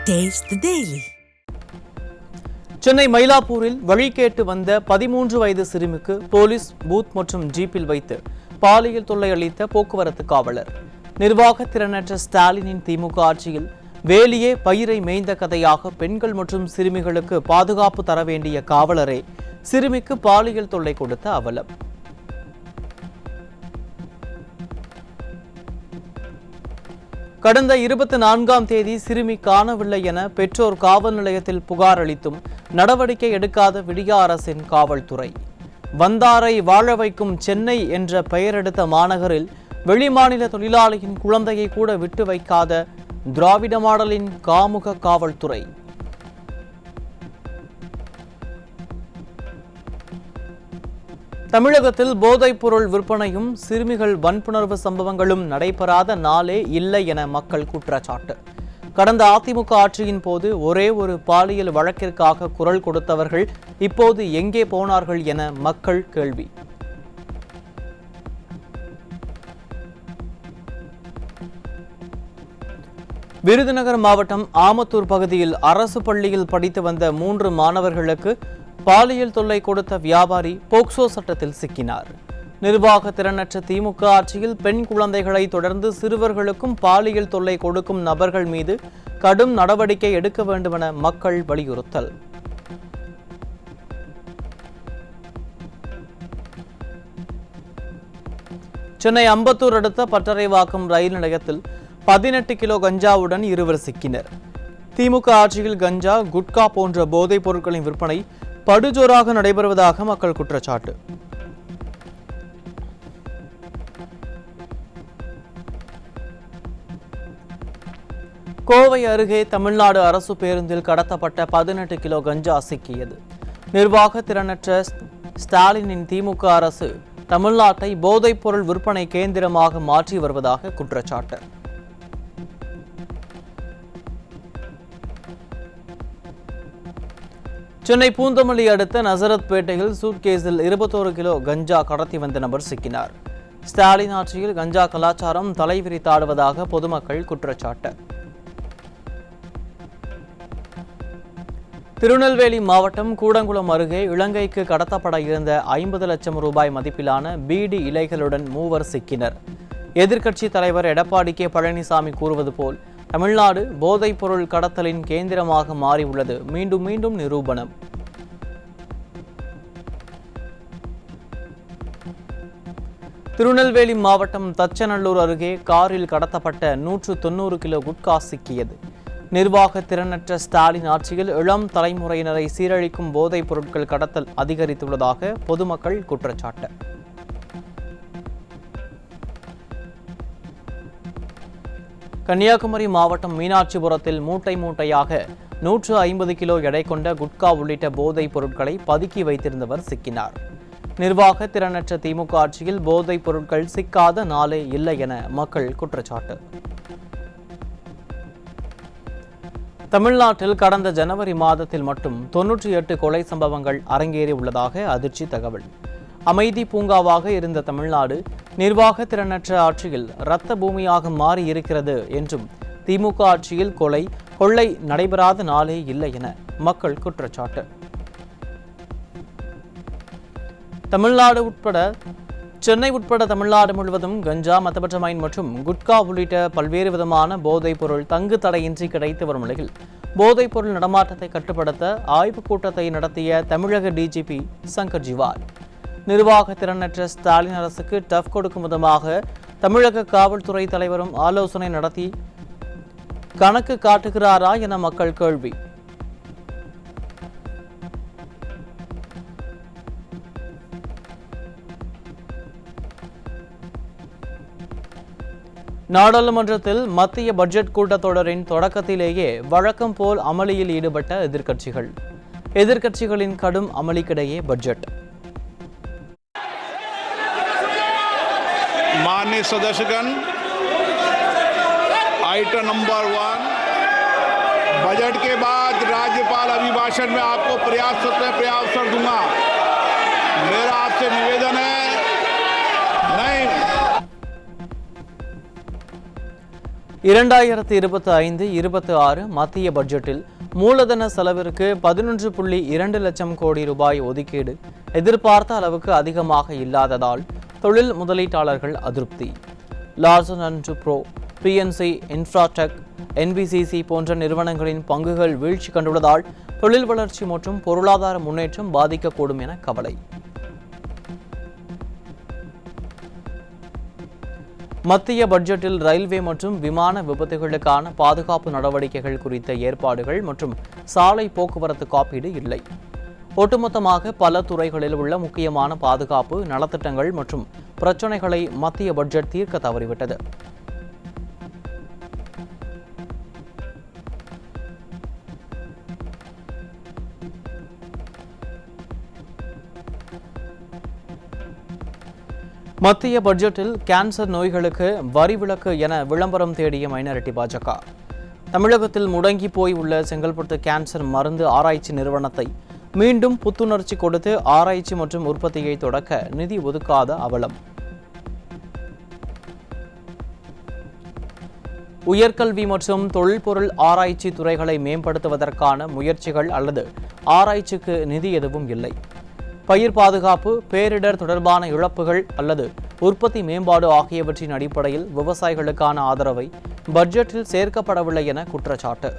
Taste the Daily. Chennai மயிலாப்பூரில் வழி கேட்டு வந்த 13 வயது சிறுமிக்கு போலீஸ் பூத் மற்றும் ஜீப்பில் வைத்து பாலியல் தொல்லை அளித்த போக்குவரத்து காவலர். நிர்வாக திறனற்ற ஸ்டாலினின் திமுக ஆட்சியில் வேலியே பயிரை மேய்ந்த கதையாக பெண்கள் மற்றும் சிறுமிகளுக்கு பாதுகாப்பு தர வேண்டிய காவலரே சிறுமிக்கு பாலியல் தொல்லை கொடுத்த அவலம். கடந்த 24ஆம் தேதி சிறுமி காணவில்லை என பெற்றோர் காவல் நிலையத்தில் புகார் அளித்தும் நடவடிக்கை எடுக்காத விடியா அரசின் காவல்துறை. வந்தாரை வாழ வைக்கும் சென்னை என்ற பெயரெடுத்த மாநகரில் வெளிமாநில தொழிலாளியின் குழந்தையை கூட விட்டு வைக்காத திராவிட மாடலின் காமுக காவல்துறை. தமிழகத்தில் போதைப் பொருள் விற்பனையும் சிறுமிகள் வன்புணர்வு சம்பவங்களும் நடைபெறாத நாளே இல்லை என மக்கள் குற்றச்சாட்டு. கடந்த அதிமுக ஆட்சியின் போது ஒரே ஒரு பாலியல் வழக்கிற்காக குரல் கொடுத்தவர்கள் இப்போது எங்கே போனார்கள் என மக்கள் கேள்வி. விருதுநகர் மாவட்டம் ஆமத்தூர் பகுதியில் அரசு பள்ளியில் படித்து வந்த 3 மாணவர்களுக்கு பாலியல் தொல்லை கொடுத்த வியாபாரி போக்சோ சட்டத்தில் சிக்கினார். நிர்வாக திறனற்ற திமுக ஆட்சியில் பெண் குழந்தைகளை தொடர்ந்து சிறுவர்களுக்கும் பாலியல் தொல்லை கொடுக்கும் நபர்கள் மீது கடும் நடவடிக்கை எடுக்க வேண்டுமென மக்கள் வலியுறுத்தல். சென்னை அம்பத்தூர் அடுத்த பட்டறைவாக்கம் ரயில் நிலையத்தில் 18 கிலோ கஞ்சாவுடன் இருவர் சிக்கினர். திமுக ஆட்சியில் கஞ்சா, குட்கா போன்ற போதைப் பொருட்களின் விற்பனை படுஜோராக நடைபெறுவதாக மக்கள் குற்றச்சாட்டு. கோவை அருகே தமிழ்நாடு அரசு பேருந்தில் கடத்தப்பட்ட 18 கிலோ கஞ்சா சிக்கியது. நிர்வாக திறனற்ற ஸ்டாலினின் திமுக அரசு தமிழ்நாட்டை போதைப் பொருள் விற்பனை கேந்திரமாக மாற்றி வருவதாக குற்றச்சாட்டு. சென்னை பூந்தமல்லி அடுத்த நசரத்பேட்டையில் சூட்கேஸில் 21 கிலோ கஞ்சா கடத்தி வந்த நபர் சிக்கினார். ஸ்டாலின் ஆட்சியில் கஞ்சா கலாச்சாரம் தலைவிரித்தாடுவதாக பொதுமக்கள் குற்றச்சாட்டு. திருநெல்வேலி மாவட்டம் கூடங்குளம் அருகே இலங்கைக்கு கடத்தப்பட இருந்த 50 லட்சம் ரூபாய் மதிப்பிலான பீடி இலைகளுடன் 3 சிக்கினர். எதிர்க்கட்சி தலைவர் எடப்பாடி கே பழனிசாமி கூறுவது போல் தமிழ்நாடு போதைப் பொருள் கடத்தலின் கேந்திரமாக மாறியுள்ளது மீண்டும் மீண்டும் நிரூபணம். திருநெல்வேலி மாவட்டம் தச்சநல்லூர் அருகே காரில் கடத்தப்பட்ட 190 கிலோ குட்கா சிக்கியது. நிர்வாக திறனற்ற ஸ்டாலின் ஆட்சியில் இளம் தலைமுறையினரை சீரழிக்கும் போதைப் பொருட்கள் கடத்தல் அதிகரித்துள்ளதாக பொதுமக்கள் குற்றச்சாட்டு. கன்னியாகுமரி மாவட்டம் மீனாட்சிபுரத்தில் மூட்டை மூட்டையாக 150 கிலோ எடை கொண்ட குட்கா உள்ளிட்ட போதைப் பொருட்களை பதுக்கி வைத்திருந்தவர் சிக்கினார். நிர்வாக திறனற்ற திமுக ஆட்சியில் போதைப் பொருட்கள் சிக்காத நாளே இல்லை என மக்கள் குற்றச்சாட்டு. தமிழ்நாட்டில் கடந்த ஜனவரி மாதத்தில் மட்டும் 98 கொலை சம்பவங்கள் அரங்கேறி உள்ளதாக அதிர்ச்சி தகவல். அமைதி பூங்காவாக இருந்த தமிழ்நாடு நிர்வாக திறனற்ற ஆட்சியில் இரத்த பூமியாக மாறி இருக்கிறது என்றும் திமுக ஆட்சியில் கொள்ளை நடைபெறாத நாளே இல்லை என மக்கள் குற்றச்சாட்டு. தமிழ்நாடு உட்பட சென்னை உட்பட தமிழ்நாடு முழுவதும் கஞ்சா, மெத்தபெட்டமைன் மற்றும் குட்கா உள்ளிட்ட பல்வேறு விதமான போதைப் பொருள் தங்கு தடையின்றி கிடைத்து வரும் நிலையில் போதைப் பொருள் நடமாட்டத்தை கட்டுப்படுத்த ஆய்வுக் கூட்டத்தை நடத்திய தமிழக டிஜிபி சங்கர் ஜிவால் நிர்வாக திறனற்ற ஸ்டாலின் அரசுக்கு டஃப் கொடுக்கும் விதமாக தமிழக காவல்துறை தலைவரும் ஆலோசனை நடத்தி கணக்கு காட்டுகிறாரா என மக்கள் கேள்வி. நாடாளுமன்றத்தில் மத்திய பட்ஜெட் கூட்டத்தொடரின் தொடக்கத்திலேயே வழக்கம் போல் அமளியில் ஈடுபட்ட எதிர்க்கட்சிகளின் கடும் அமளிக்கிடையே பட்ஜெட். माननीय सदस्यगण, आइटम नंबर 1, बजट के बाद राज्यपाल अभिभाषण में आपको पर्याप्त अवसर दूंगा। मेरा आपसे निवेदन है, नहीं 2025-26 மத்திய பட்ஜெட்டில் மூலதன செலவிற்கு 11.2 லட்சம் கோடி ரூபாய் ஒதுக்கீடு எதிர்பார்த்த அளவுக்கு அதிகமாக இல்லாததால் தொழில் முதலீட்டாளர்கள் அதிருப்தி. Larsen and Toubro, PNC, Infratech, NBCC போன்ற நிறுவனங்களின் பங்குகள் வீழ்ச்சி கண்டுள்ளதால் தொழில் வளர்ச்சி மற்றும் பொருளாதார முன்னேற்றம் பாதிக்கக்கூடும் என கவலை. மத்திய பட்ஜெட்டில் ரயில்வே மற்றும் விமான விபத்துகளுக்கான பாதுகாப்பு நடவடிக்கைகள் குறித்த ஏற்பாடுகள் மற்றும் சாலை போக்குவரத்து காப்பீடு இல்லை. ஒட்டுமொத்தமாக பல துறைகளில் உள்ள முக்கியமான பாதுகாப்பு நலத்திட்டங்கள் மற்றும் பிரச்சினைகளை மத்திய பட்ஜெட் தீர்க்க தவறிவிட்டது. மத்திய பட்ஜெட்டில் கேன்சர் நோய்களுக்கு வரி விலக்கு என விளம்பரம் தேடிய மைனாரிட்டி பாஜக. தமிழகத்தில் முடங்கி போய் உள்ள செங்கல்பட்டு கேன்சர் மருந்து ஆராய்ச்சி நிறுவனத்தை மீண்டும் புத்துணர்ச்சி கொடுத்து ஆராய்ச்சி மற்றும் உற்பத்தியை தொடக்க நிதி ஒதுக்காத அவலம். உயர்கல்வி மற்றும் தொழில்பொருள் ஆராய்ச்சி துறைகளை மேம்படுத்துவதற்கான முயற்சிகள் அல்லது ஆராய்ச்சிக்கு நிதி எதுவும் இல்லை. பயிர் பாதுகாப்பு, பேரிடர் தொடர்பான இழப்புகள் அல்லது உற்பத்தி மேம்பாடு ஆகியவற்றின் அடிப்படையில் விவசாயிகளுக்கான ஆதரவை பட்ஜெட்டில் சேர்க்கப்படவில்லை என குற்றச்சாட்டு.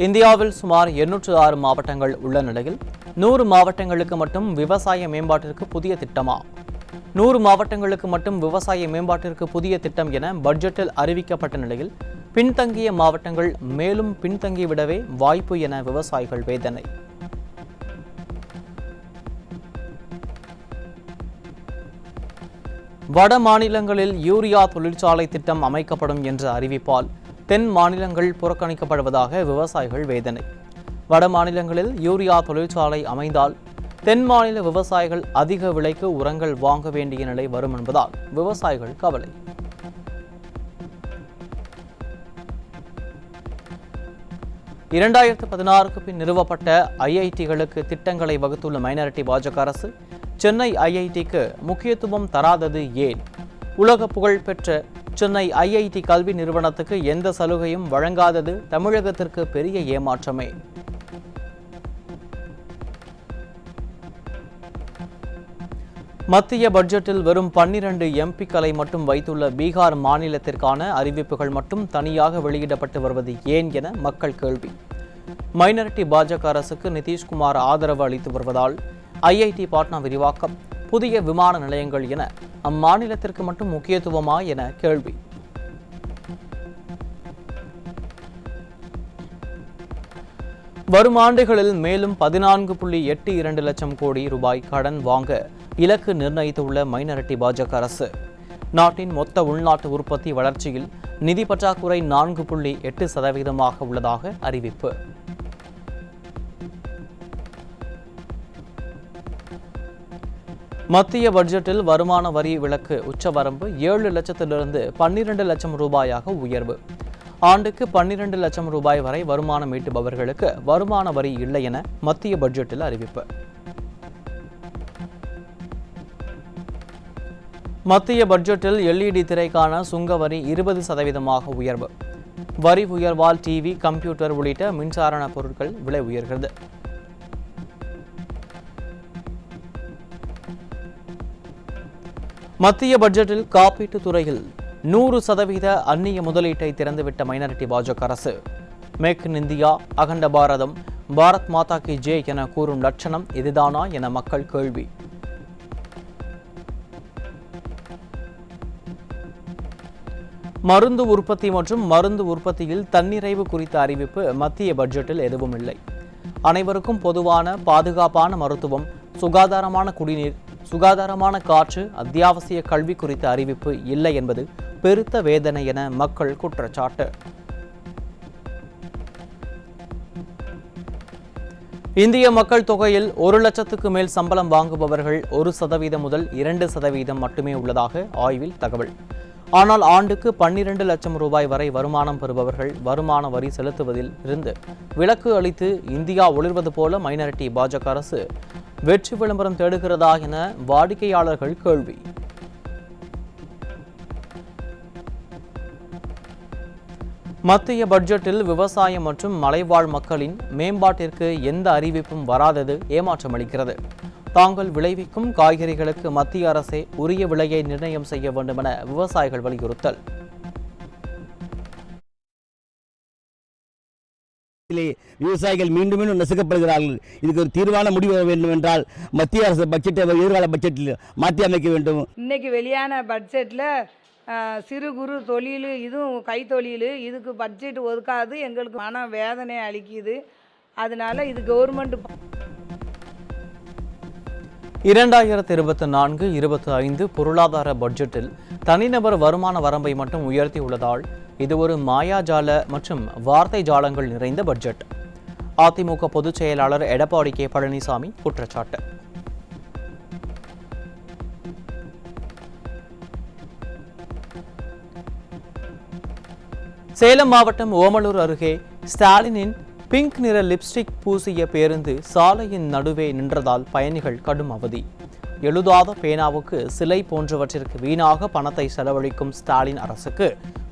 இந்தியாவில் சுமார் 806 மாவட்டங்கள் உள்ள நிலையில் 100 மாவட்டங்களுக்கு மட்டும் விவசாய மேம்பாட்டிற்கு புதிய திட்டமா? 100 மாவட்டங்களுக்கு மட்டும் விவசாய மேம்பாட்டிற்கு புதிய திட்டம் என பட்ஜெட்டில் அறிவிக்கப்பட்ட நிலையில் பின்தங்கிய மாவட்டங்கள் மேலும் பின்தங்கிவிடவே வாய்ப்பு என விவசாயிகள் வேதனை. வட மாநிலங்களில் யூரியா தொழிற்சாலை திட்டம் அமைக்கப்படும் என்ற அறிவிப்பால் தென் மாநிலங்கள் புறக்கணிக்கப்படுவதாக விவசாயிகள் வேதனை. வட மாநிலங்களில் யூரியா தொழிற்சாலை அமைந்தால் தென் மாநில விவசாயிகள் அதிக விலைக்கு உரங்கள் வாங்க வேண்டிய நிலை வரும் என்பதால் விவசாயிகள் கவலை. இரண்டாயிரத்து 16க்கு பின் நிறுவப்பட்ட ஐஐடிகளுக்கு திட்டங்களை வகுத்துள்ள மைனாரிட்டி பாஜக அரசு சென்னை ஐஐடிக்கு முக்கியத்துவம் தராதது ஏன்? உலக புகழ் பெற்ற சென்னை ஐஐடி கல்வி நிறுவனத்துக்கு எந்த சலுகையும் வழங்காதது தமிழகத்திற்கு பெரிய ஏமாற்றமே. மத்திய பட்ஜெட்டில் வெறும் 12 எம்பிக்களை மட்டும் வைத்துள்ள பீகார் மாநிலத்திற்கான அறிவிப்புகள் மட்டும் தனியாக வெளியிடப்பட்டு வருவது ஏன் என மக்கள் கேள்வி. மைனாரிட்டி பாஜக அரசுக்கு நிதிஷ்குமார் ஆதரவு அளித்து வருவதால் ஐஐடி பாட்னா விரிவாக்கம், புதிய விமான நிலையங்கள் என அம்மாநிலத்திற்கு மட்டும் முக்கியத்துவமா என கேள்வி. வரும் ஆண்டுகளில் மேலும் 14.82 லட்சம் கோடி ரூபாய் கடன் வாங்க இலக்கு நிர்ணயித்துள்ள மைனாரிட்டி பாஜக அரசு நாட்டின் மொத்த உள்நாட்டு உற்பத்தி வளர்ச்சியில் நிதி பற்றாக்குறை 4.8% உள்ளதாக அறிவிப்பு. மத்திய பட்ஜெட்டில் வருமான வரி விலக்கு உச்சவரம்பு 7 லட்சத்திலிருந்து 12 லட்சம் ரூபாயாக உயர்வு. ஆண்டுக்கு 12 லட்சம் ரூபாய் வரை வருமானம் ஈட்டுபவர்களுக்கு வருமான வரி இல்லை என மத்திய பட்ஜெட்டில் அறிவிப்பு. மத்திய பட்ஜெட்டில் எல்இடி திரைக்கான சுங்க வரி 20% உயர்வு. வரி உயர்வால் டிவி, கம்ப்யூட்டர் உள்ளிட்ட மின்சார பொருட்கள் விலை உயர்கிறது. மத்திய பட்ஜெட்டில் காப்பீட்டுத் துறையில் 100% அந்நிய முதலீட்டை திறந்துவிட்ட மைனாரிட்டி பாஜக அரசு மேக் இன் இந்தியா, அகண்ட பாரதம், பாரத் மாதா கி ஜெய் என கூறும் லட்சணம் இதுதானா என மக்கள் கேள்வி. மருந்து உற்பத்தி மற்றும் மருந்து உற்பத்தியில் தன்னிறைவு குறித்த அறிவிப்பு மத்திய பட்ஜெட்டில் எதுவும் இல்லை. அனைவருக்கும் பொதுவான பாதுகாப்பான மருத்துவம், சுகாதாரமான குடிநீர், சுகாதாரமான காற்று, அத்தியாவசிய கல்வி குறித்த அறிவிப்பு இல்லை என்பது பெருத்த வேதனை என மக்கள் குற்றச்சாட்டு. இந்திய மக்கள் தொகையில் 1 லட்சத்துக்கு மேல் சம்பளம் வாங்குபவர்கள் 1% முதல் 2% மட்டுமே உள்ளதாக ஆய்வில் தகவல். ஆனால் ஆண்டுக்கு 12 லட்சம் ரூபாய் வரை வருமானம் பெறுபவர்கள் வருமான வரி செலுத்துவதில் இருந்து விலக்கு அளித்து இந்தியா ஒளிர்வது போல மைனாரிட்டி பாஜக அரசு வெற்றி விளம்பரம் தேடுகிறதா என வாடிக்கையாளர்கள் கேள்வி. மத்திய பட்ஜெட்டில் விவசாயம் மற்றும் மலைவாழ் மக்களின் மேம்பாட்டிற்கு எந்த அறிவிப்பும் வராதது ஏமாற்றமளிக்கிறது. தாங்கள் விளைவிக்கும் காய்கறிகளுக்கு மத்திய அரசே உரிய விலையை நிர்ணயம் செய்ய வேண்டும் என விவசாயிகள் வலியுறுத்தல். விவசாயிகள் மீண்டும் மீண்டும் நசுக்கப்படுகிறார்கள். இதுக்கு ஒரு தீர்வான முடிவு வர வேண்டும் என்றால் மத்திய அரசு பட்ஜெட்டை எதிர்கால பட்ஜெட்டில் மாற்றி அமைக்க வேண்டும். இன்னைக்கு வெளியான பட்ஜெட்டில் சிறு குறு தொழில், இதுவும் கைத்தொழில், இதுக்கு பட்ஜெட் ஒதுக்காது. எங்களுக்கு மன வேதனை அளிக்குது. அதனால இது கவர்மெண்ட் 2024-25 பொருளாதார பட்ஜெட்டில் தனிநபர் வருமான வரம்பை மட்டும் உயர்த்தியுள்ளதால் இது ஒரு மாயாஜால மற்றும் வார்த்தை ஜாலங்கள் நிறைந்த பட்ஜெட். அதிமுக பொதுச் செயலாளர் எடப்பாடி கே பழனிசாமி குற்றச்சாட்டு. சேலம் மாவட்டம் ஓமலூர் அருகே ஸ்டாலினின் பிங்க் நிற லிப்ஸ்டிக் பூசிய பேருந்து சாலையின் நடுவே நின்றதால் பயணிகள் கடும் அவதி. எழுதாத பேனாவுக்கு சிலை போன்றவற்றிற்கு வீணாக பணத்தை செலவழிக்கும் ஸ்டாலின் அரசுக்கு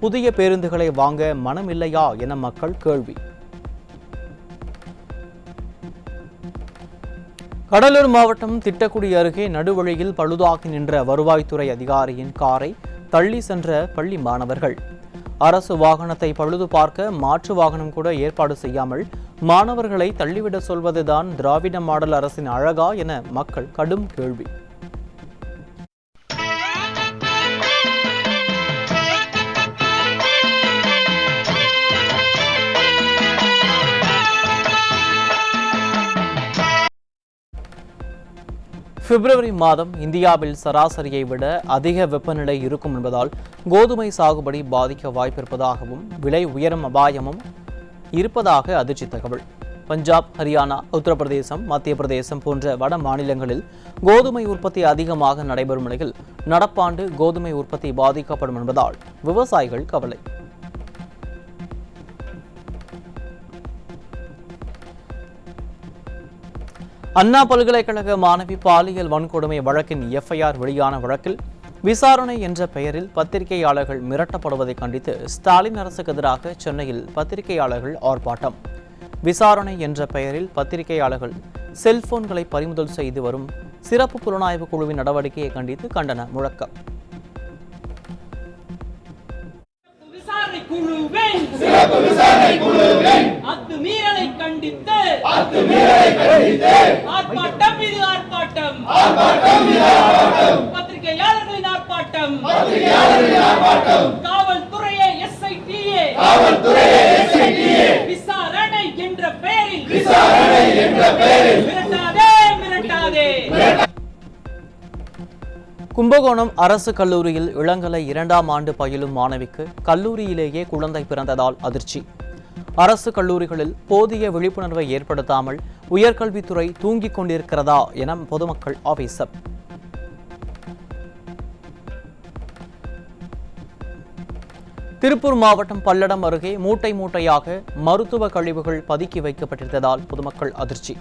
புதிய பேருந்துகளை வாங்க மனமில்லையா என மக்கள் கேள்வி. கடலூர் மாவட்டம் திட்டக்குடி அருகே நடுவழியில் பழுதாகி நின்ற வருவாய்த்துறை அதிகாரியின் காரை தள்ளி சென்ற பள்ளி மாணவர்கள். அரசு வாகனத்தை பழுது பார்க்க மாற்று வாகனம் கூட ஏற்பாடு செய்யாமல் மாணவர்களை தள்ளிவிட சொல்வதுதான் திராவிட மாடல் அரசின் அழகா என மக்கள் கடும் கேள்வி. பிப்ரவரி மாதம் இந்தியாவில் சராசரியை விட அதிக வெப்பநிலை இருக்கும் என்பதால் கோதுமை சாகுபடி பாதிக்க வாய்ப்பிருப்பதாகவும் விலை உயரும் அபாயமும் இருப்பதாக அதிர்ச்சி தகவல். பஞ்சாப், ஹரியானா, உத்தரப்பிரதேசம், மத்திய பிரதேசம் போன்ற வட மாநிலங்களில் கோதுமை உற்பத்தி அதிகமாக நடைபெறும் நிலையில் நடப்பாண்டு கோதுமை உற்பத்தி பாதிக்கப்படும் என்பதால் விவசாயிகள் கவலை. அண்ணா பல்கலைக்கழக மாணவி பாலியல் வன்கொடுமை வழக்கின் எஃப்ஐஆர் வெளியான வழக்கில் விசாரணை என்ற பெயரில் பத்திரிகையாளர்கள் மிரட்டப்படுவதை கண்டித்து ஸ்டாலின் அரசுக்கு எதிராக சென்னையில் பத்திரிகையாளர்கள் ஆர்ப்பாட்டம். விசாரணை என்ற பெயரில் பத்திரிகையாளர்கள் செல்போன்களை பறிமுதல் செய்து வரும் சிறப்பு புலனாய்வு குழுவின் நடவடிக்கையை கண்டித்து கண்டன முழக்கம். அத்துமீறலை கண்டித்து பத்திரிகையாளர்களின் ஆர்ப்பாட்டம். காவல்துறையே SITA விசாரணை என்ற பெயரில் மிரட்டாதே மிரட்டாதே. கும்பகோணம் அரசு கல்லூரியில் இளங்கலை 2ஆம் ஆண்டு பயிலும் மாணவிக்கு கல்லூரியிலேயே குழந்தை பிறந்ததால் அதிர்ச்சி. அரசு கல்லூரிகளில் போதிய விழிப்புணர்வை ஏற்படுத்தாமல் உயர்கல்வித்துறை தூங்கிக் கொண்டிருக்கிறதா என பொதுமக்கள் ஆவேசம். திருப்பூர் மாவட்டம் பல்லடம் அருகே மூட்டை மூட்டையாக மருத்துவ கழிவுகள் பதுக்கி வைக்கப்பட்டிருந்ததால் பொதுமக்கள் அதிர்ச்சி.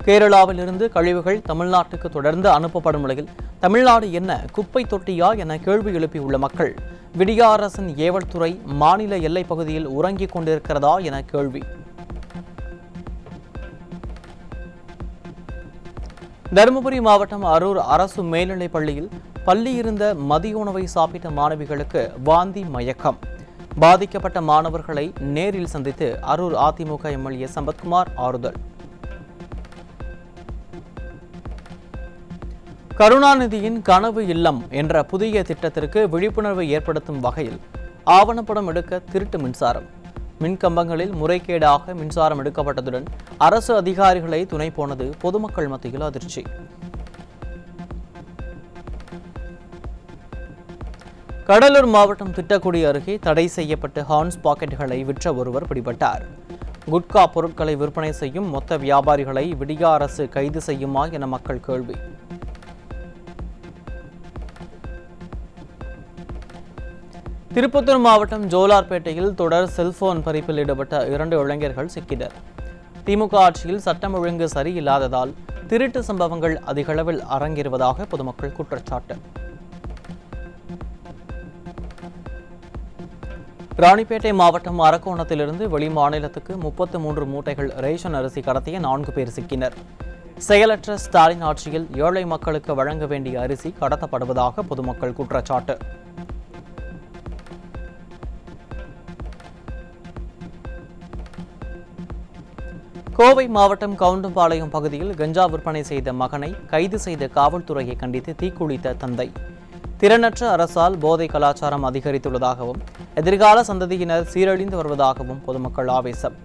கேரளாவில் இருந்து கழிவுகள் தமிழ்நாட்டுக்கு தொடர்ந்து அனுப்பப்படும் நிலையில் தமிழ்நாடு என்ன குப்பை தொட்டியா என கேள்வி எழுப்பியுள்ள மக்கள் விடிய அரசின் ஏவல் துறை மாநில எல்லைப் பகுதியில் உறங்கிக் கொண்டிருக்கிறதா என கேள்வி. தருமபுரி மாவட்டம் அரூர் அரசு மேல்நிலைப் பள்ளியில் பள்ளி இருந்த மதிய உணவை சாப்பிட்ட மாணவிகளுக்கு வாந்தி மயக்கம். பாதிக்கப்பட்ட மாணவர்களை நேரில் சந்தித்து அரூர் அதிமுக MLA சம்பத்குமார் ஆறுதல். கருணாநிதியின் கனவு இல்லம் என்ற புதிய திட்டத்திற்கு விழிப்புணர்வு ஏற்படுத்தும் வகையில் ஆவணப்படம் எடுக்க திருட்டு மின்சாரம். மின்கம்பங்களில் முறைகேடாக மின்சாரம் எடுக்கப்பட்டதுடன் அரசு அதிகாரிகளை துணை போனது பொதுமக்கள் மத்தியில் அதிர்ச்சி. கடலூர் மாவட்டம் திட்டக்குடி அருகே தடை செய்யப்பட்ட ஹார்ன்ஸ் பாக்கெட்டுகளை விற்ற ஒருவர் பிடிபட்டார். குட்கா பொருட்களை விற்பனை செய்யும் மொத்த வியாபாரிகளை விடிய அரசு கைது செய்யுமா என மக்கள் கேள்வி. திருப்பத்தூர் மாவட்டம் ஜோலார்பேட்டையில் தொடர் செல்போன் பறிப்பில் ஈடுபட்ட 2 இளைஞர்கள் சிக்கினர். திமுக ஆட்சியில் சட்டம் ஒழுங்கு சரியில்லாததால் திருட்டு சம்பவங்கள் அதிகளவில் அரங்கேறுவதாக பொதுமக்கள் குற்றச்சாட்டு. ராணிப்பேட்டை மாவட்டம் அரக்கோணத்திலிருந்து வெளிமாநிலத்துக்கு 33 மூட்டைகள் ரேஷன் அரிசி கடத்திய 4 பேர் சிக்கினர். செயலற்ற ஸ்டாலின் ஆட்சியில் ஏழை மக்களுக்கு வழங்க வேண்டிய அரிசி கடத்தப்படுவதாக பொதுமக்கள் குற்றச்சாட்டு. கோவை மாவட்டம் கவுண்டம்பாளையம் பகுதியில் கஞ்சா விற்பனை செய்த மகனை கைது செய்த காவல்துறையை கண்டித்து தீக்குளித்த தந்தை. திறனற்ற அரசால் போதை கலாச்சாரம் அதிகரித்துள்ளதாகவும் எதிர்கால சந்ததியினர் சீரழிந்து வருவதாகவும் பொதுமக்கள் ஆவேசம்.